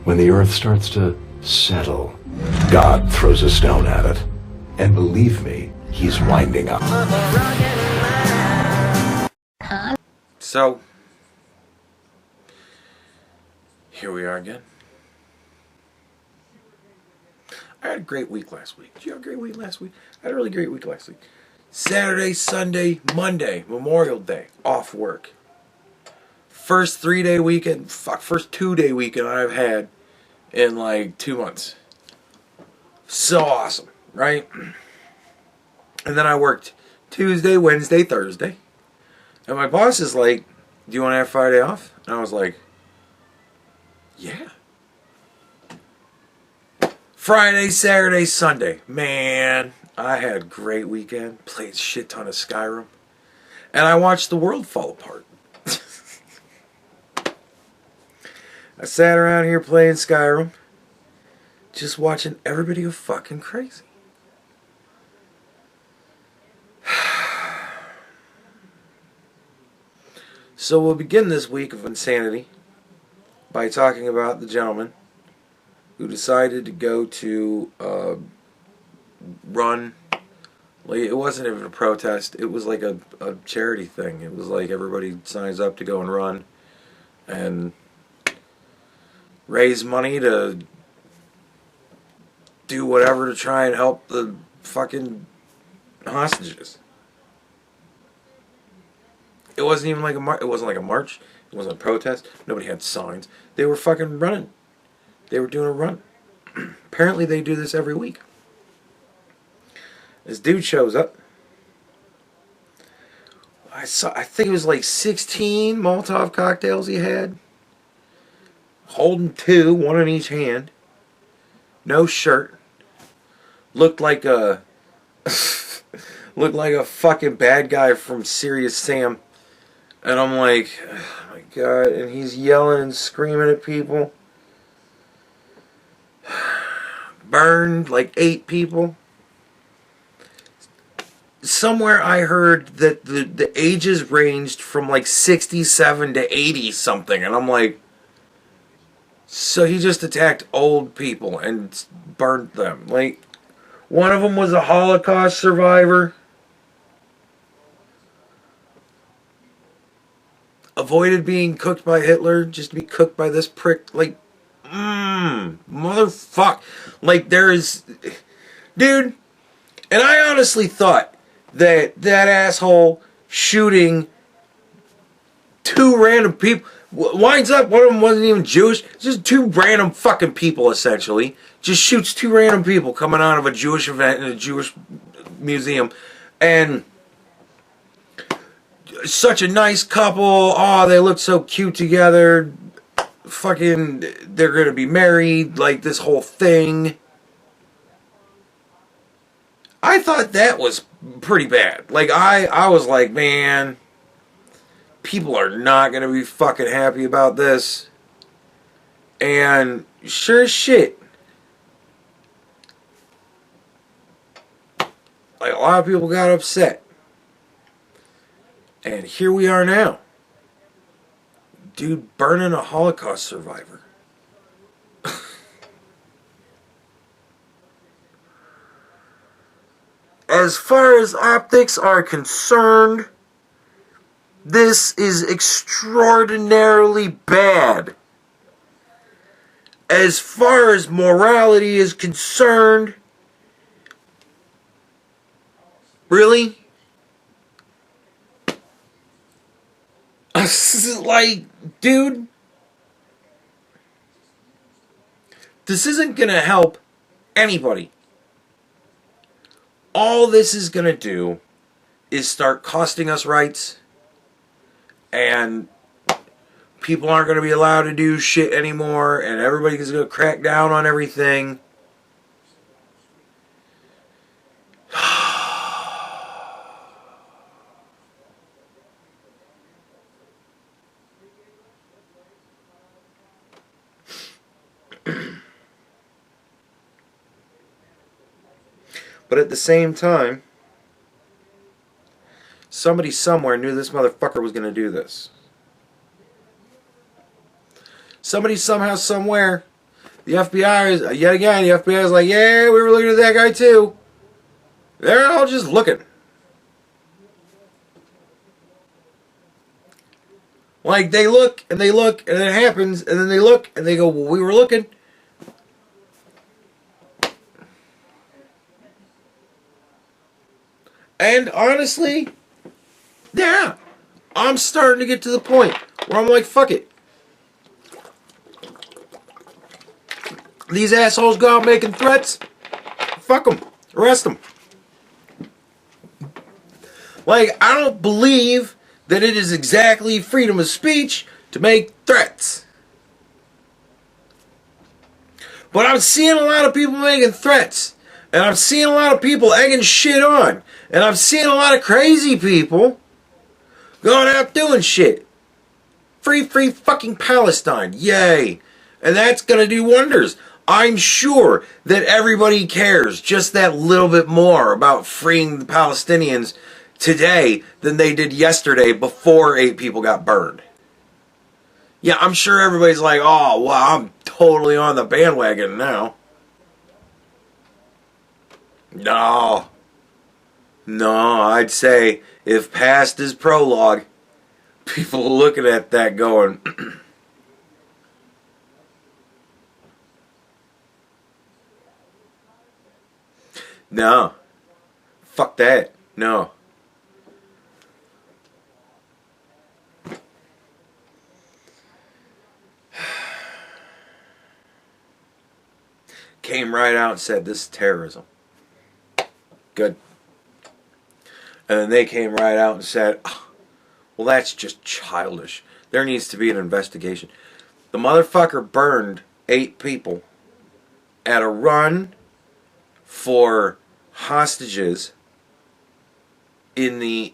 When the earth starts to settle, God throws a stone at it. And believe me, he's winding up. So, here we are again. I had a great week last week. Did you have a great week last week? I had a really great week last week. Saturday, Sunday, Monday, Memorial Day, off work. First 3-day weekend, first 2-day weekend I've had in like 2 months. So awesome, right? And then I worked Tuesday, Wednesday, Thursday. And my boss is like, do you want to have Friday off? And I was like, yeah. Friday, Saturday, Sunday. Man, I had a great weekend. Played a shit ton of Skyrim. And I watched the world fall apart. I sat around here playing Skyrim. Just watching everybody go fucking crazy. So we'll begin this week of insanity by talking about the gentleman who decided to go to run. Like, it wasn't even a protest. It was like a charity thing. It was like everybody signs up to go and run and raise money to do whatever to try and help the fucking hostages. It wasn't even like it wasn't like a march. It wasn't a protest. Nobody had signs. They were fucking running. They were doing a run. Apparently they do this every week. This dude shows up. I think it was like 16 Molotov cocktails he had. Holding 2, one in each hand. No shirt. Looked like a fucking bad guy from Serious Sam. And I'm like, oh my god, and he's yelling and screaming at people. Burned like 8 people. Somewhere I heard that the ages ranged from like 67 to 80 something, and I'm like, so he just attacked old people and burned them. Like, one of them was a Holocaust survivor. Avoided being cooked by Hitler just to be cooked by this prick. Like, motherfuck. Like, there is... Dude, and I honestly thought that asshole shooting 2 random people... Winds up, one of them wasn't even Jewish. Just 2 random fucking people, essentially. Just shoots 2 random people coming out of a Jewish event in a Jewish museum. And such a nice couple. Oh, they look so cute together. Fucking, they're gonna be married. Like, this whole thing. I thought that was pretty bad. Like, I was like, man... People are not going to be fucking happy about this. And sure as shit, like, a lot of people got upset. And here we are now. Dude burning a Holocaust survivor. As far as optics are concerned, this is extraordinarily bad. As far as morality is concerned, really? Like, dude, this isn't gonna help anybody. All this is gonna do is start costing us rights. And people aren't going to be allowed to do shit anymore. And everybody's going to crack down on everything. But at the same time, somebody somewhere knew this motherfucker was going to do this. Somebody somehow, somewhere The FBI is, yet again, the FBI is like, yeah, we were looking at that guy too. They're all just looking. Like, they look, and then it happens, and then they look, and they go, well, we were looking. And honestly, yeah, I'm starting to get to the point where I'm like, fuck it. These assholes go out making threats. Fuck them. Arrest them. Like, I don't believe that it is exactly freedom of speech to make threats. But I'm seeing a lot of people making threats. And I'm seeing a lot of people egging shit on. And I'm seeing a lot of crazy people going out doing shit. Free fucking Palestine. Yay. And that's going to do wonders. I'm sure that everybody cares just that little bit more about freeing the Palestinians today than they did yesterday before 8 people got burned. Yeah, I'm sure everybody's like, oh, well, I'm totally on the bandwagon now. No, I'd say if past is prologue, people are looking at that going, no, fuck that, no. Came right out and said this is terrorism. Good. And then they came right out and said, oh, well, that's just childish. There needs to be an investigation. The motherfucker burned 8 people at a run for hostages in the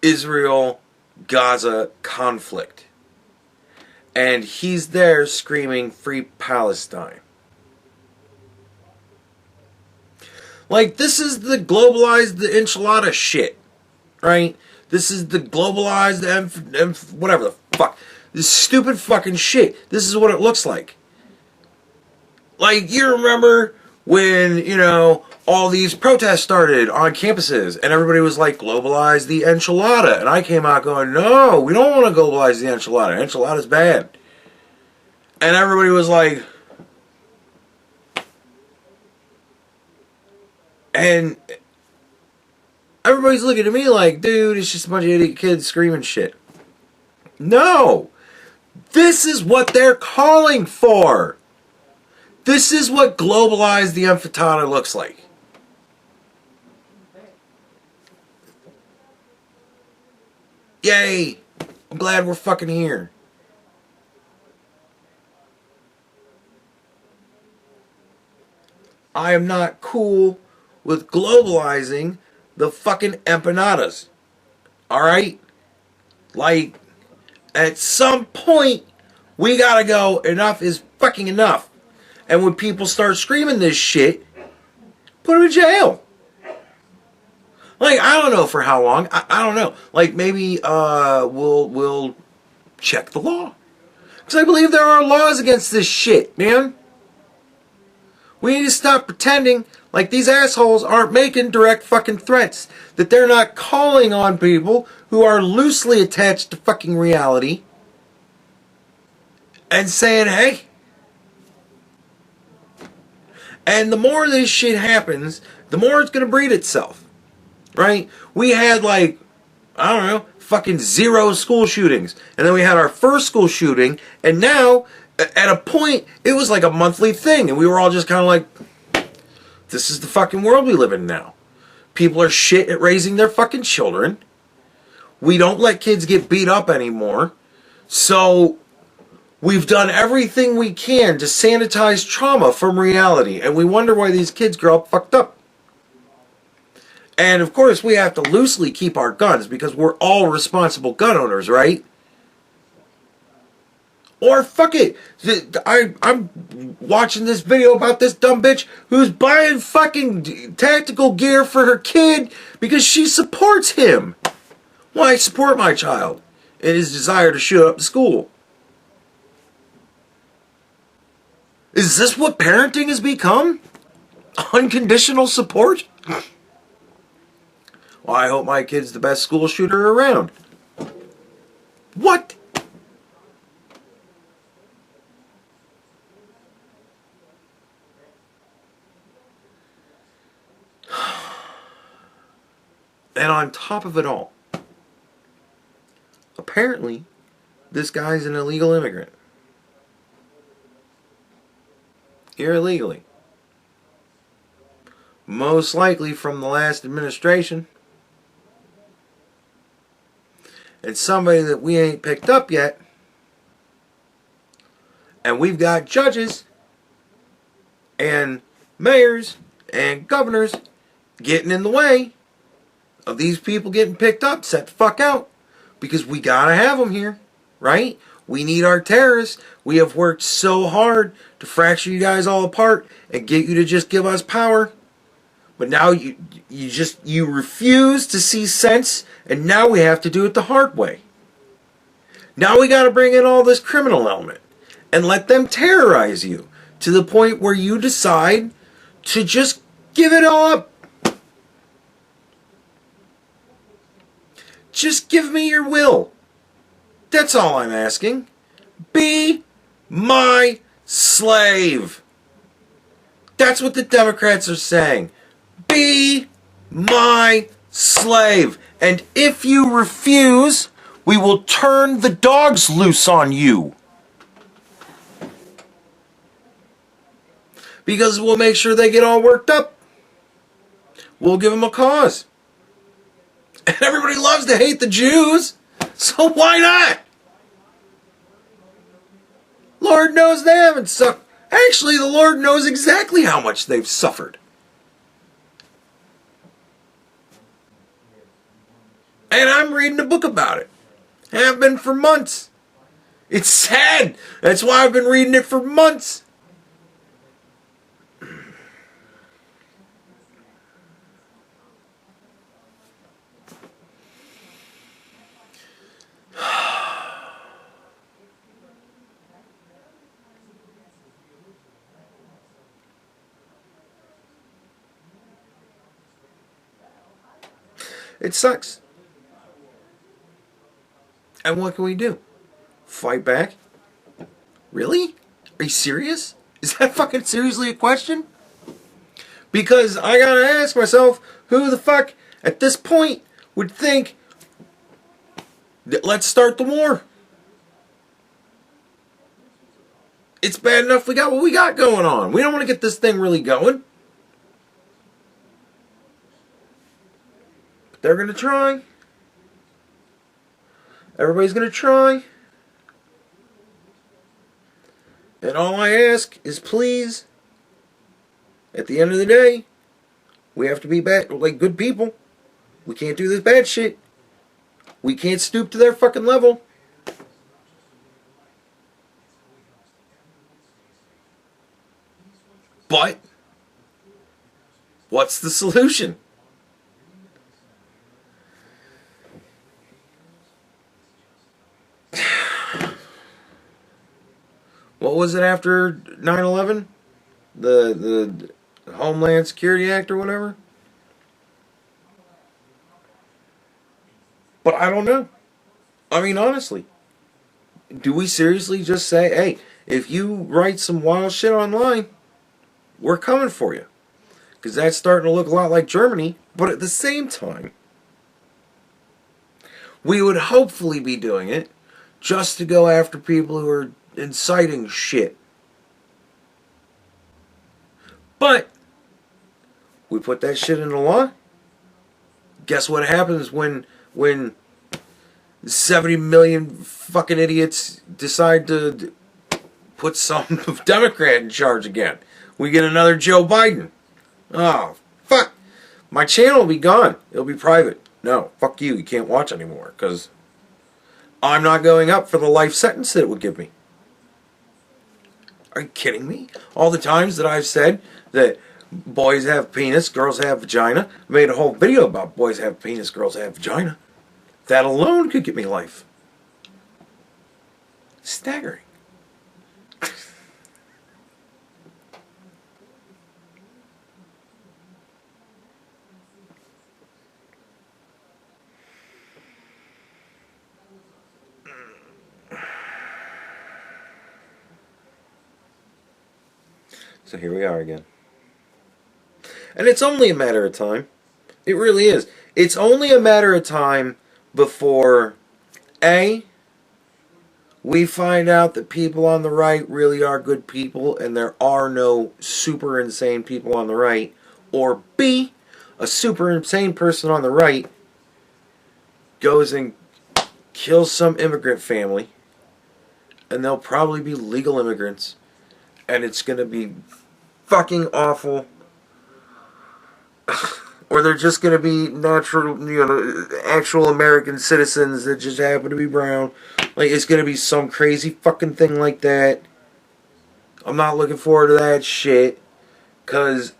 Israel-Gaza conflict. And he's there screaming, "Free Palestine." Like, this is the globalized, the enchilada shit, right? This is the globalized, whatever the fuck. This stupid fucking shit. This is what it looks like. Like, you remember when, you know, all these protests started on campuses, and everybody was like, globalize the enchilada. And I came out going, no, we don't want to globalize the enchilada. Enchilada's bad. And everybody was like, and everybody's looking at me like, dude, it's just a bunch of idiot kids screaming shit. No! This is what they're calling for! This is what globalized the emphitana looks like. Yay! I'm glad we're fucking here. I am not cool with globalizing the fucking empanadas. Alright? Like, at some point, we gotta go, enough is fucking enough. And when people start screaming this shit, put them in jail. Like, I don't know for how long. I don't know. Like, maybe we'll check the law. Because I believe there are laws against this shit, man. We need to stop pretending like these assholes aren't making direct fucking threats. That they're not calling on people who are loosely attached to fucking reality and saying, hey. And the more this shit happens, the more it's going to breed itself. Right? We had like, I don't know, fucking 0 school shootings. And then we had our first school shooting. And now, at a point, it was like a monthly thing. And we were all just kind of like, this is the fucking world we live in now. People are shit at raising their fucking children. We don't let kids get beat up anymore. So, we've done everything we can to sanitize trauma from reality. And we wonder why these kids grow up fucked up. And of course, we have to loosely keep our guns because we're all responsible gun owners, right? Or fuck it, I'm watching this video about this dumb bitch who's buying fucking tactical gear for her kid because she supports him. Well, I support my child in his desire to shoot up the school. Is this what parenting has become? Unconditional support? Well, I hope my kid's the best school shooter around. What? And on top of it all, apparently, this guy's an illegal immigrant. Here illegally. Most likely from the last administration. And somebody that we ain't picked up yet. And we've got judges and mayors and governors getting in the way of these people getting picked up. Set the fuck out. Because we gotta have them here. Right? We need our terrorists. We have worked so hard to fracture you guys all apart and get you to just give us power. But now you refuse to see sense, and now we have to do it the hard way. Now we gotta bring in all this criminal element and let them terrorize you to the point where you decide to just give it all up. Just give me your will. That's all I'm asking. Be my slave. That's what the Democrats are saying. Be my slave. And if you refuse, we will turn the dogs loose on you. Because we'll make sure they get all worked up. We'll give them a cause. And everybody loves to hate the Jews. So why not? Lord knows they haven't suffered. Actually, the Lord knows exactly how much they've suffered. And I'm reading a book about it. Have been for months. It's sad. That's why I've been reading it for months. It sucks. And what can we do? Fight back? Really? Are you serious? Is that fucking seriously a question? Because I gotta ask myself, who the fuck at this point would think that let's start the war? It's bad enough we got what we got going on. We don't want to get this thing really going. But they're gonna try. Everybody's going to try. And all I ask is please, at the end of the day, we have to be bad, like good people. We can't do this bad shit. We can't stoop to their fucking level. But, what's the solution? What was it after 9/11? The Homeland Security Act or whatever? But I don't know. I mean, honestly. Do we seriously just say, hey, if you write some wild shit online, we're coming for you? Because that's starting to look a lot like Germany. But at the same time, we would hopefully be doing it just to go after people who are inciting shit. But we put that shit into law. Guess what happens when 70 million fucking idiots decide to put some Democrat in charge again? We get another Joe Biden. Oh, fuck. My channel will be gone. It'll be private. No, fuck you. You can't watch anymore because I'm not going up for the life sentence that it would give me. Are you kidding me? All the times that I've said that boys have penis, girls have vagina. I made a whole video about boys have penis, girls have vagina. That alone could get me life. Staggering. So here we are again. And it's only a matter of time. It really is. It's only a matter of time before, A, we find out that people on the right really are good people and there are no super insane people on the right, or B, a super insane person on the right goes and kills some immigrant family, and they'll probably be legal immigrants, and it's going to be fucking awful. Or they're just going to be natural, actual American citizens that just happen to be brown. Like, it's going to be some crazy fucking thing like that. I'm not looking forward to that shit. Because...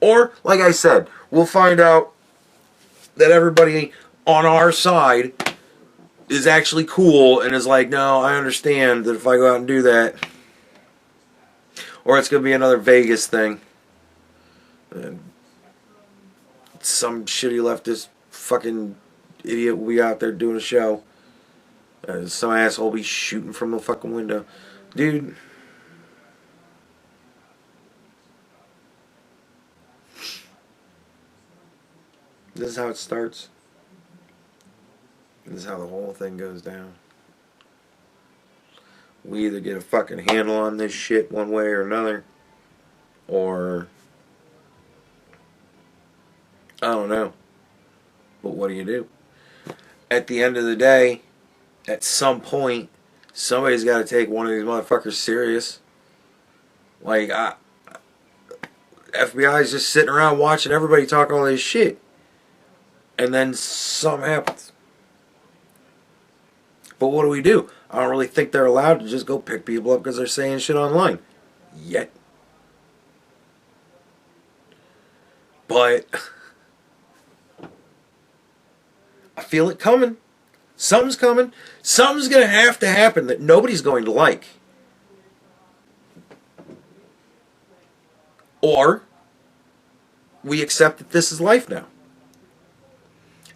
Or, like I said, we'll find out that everybody on our side is actually cool and is like, no, I understand that if I go out and do that... Or it's going to be another Vegas thing. And some shitty leftist fucking idiot will be out there doing a show. Some asshole will be shooting from the fucking window. Dude. This is how it starts. This is how the whole thing goes down. We either get a fucking handle on this shit one way or another, or I don't know. But what do? At the end of the day, at some point, somebody's got to take one of these motherfuckers serious. Like, FBI's just sitting around watching everybody talk all this shit. And then something happens. But what do? I don't really think they're allowed to just go pick people up because they're saying shit online. Yet. But I feel it coming. Something's coming. Something's going to happen that nobody's going to like. Or we accept that this is life now.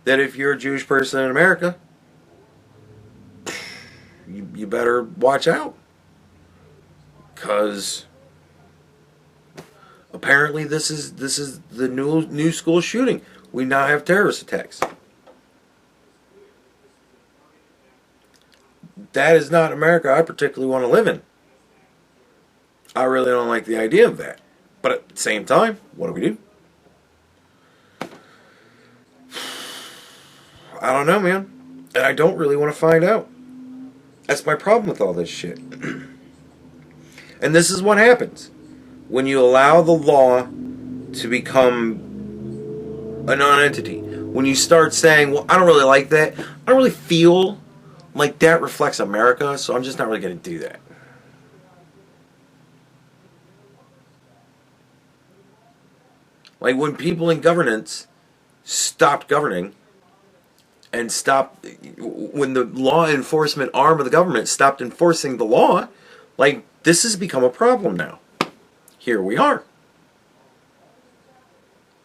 That if you're a Jewish person in America, you better watch out. Because apparently this is the new school shooting. We now have terrorist attacks. That is not America I particularly want to live in. I really don't like the idea of that. But at the same time, what do? I don't know, man. And I don't really want to find out. That's my problem with all this shit. And this is what happens when you allow the law to become a non-entity. When you start saying, well, I don't really like that. I don't really feel like that reflects America, so I'm just not really going to do that. Like when people in governance stopped governing, and when the law enforcement arm of the government stopped enforcing the law, like, this has become a problem now. Here we are.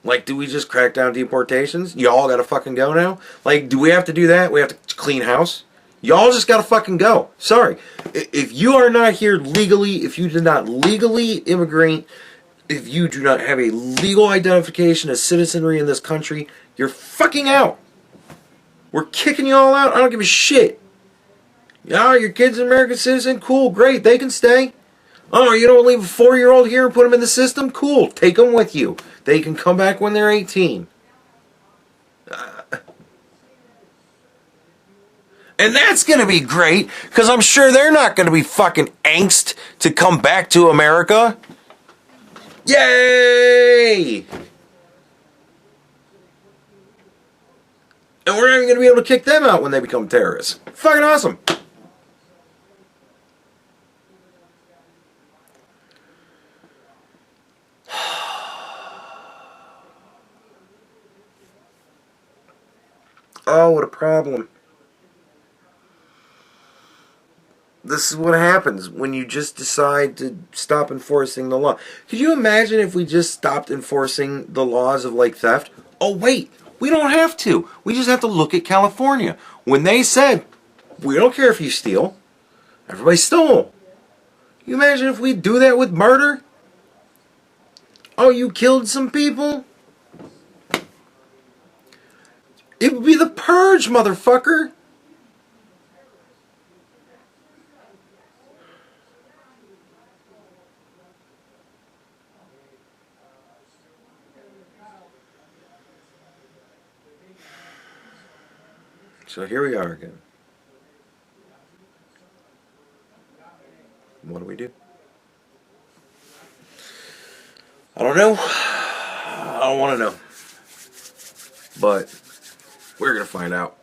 Like, do we just crack down deportations? Y'all gotta fucking go now? Like, do we have to do that? We have to clean house? Y'all just gotta fucking go. Sorry. If you are not here legally, if you did not legally immigrate, if you do not have a legal identification as citizenry in this country, you're fucking out. We're kicking you all out. I don't give a shit. Yeah, your kid's an American citizen? Cool, great, they can stay. Oh, you don't leave a 4-year-old here and put them in the system? Cool, take them with you. They can come back when they're 18. And that's going to be great, because I'm sure they're not going to be fucking angst to come back to America. Yay! And we're not even going to be able to kick them out when they become terrorists. Fucking awesome. Oh, what a problem. This is what happens when you just decide to stop enforcing the law. Could you imagine if we just stopped enforcing the laws of, like, theft? Oh, wait. We don't have to. We just have to look at California. When they said, we don't care if you steal. Everybody stole. You imagine if we do that with murder? Oh, you killed some people? It would be the purge, motherfucker. So here we are again. What do we do? I don't know. I don't want to know. But we're going to find out.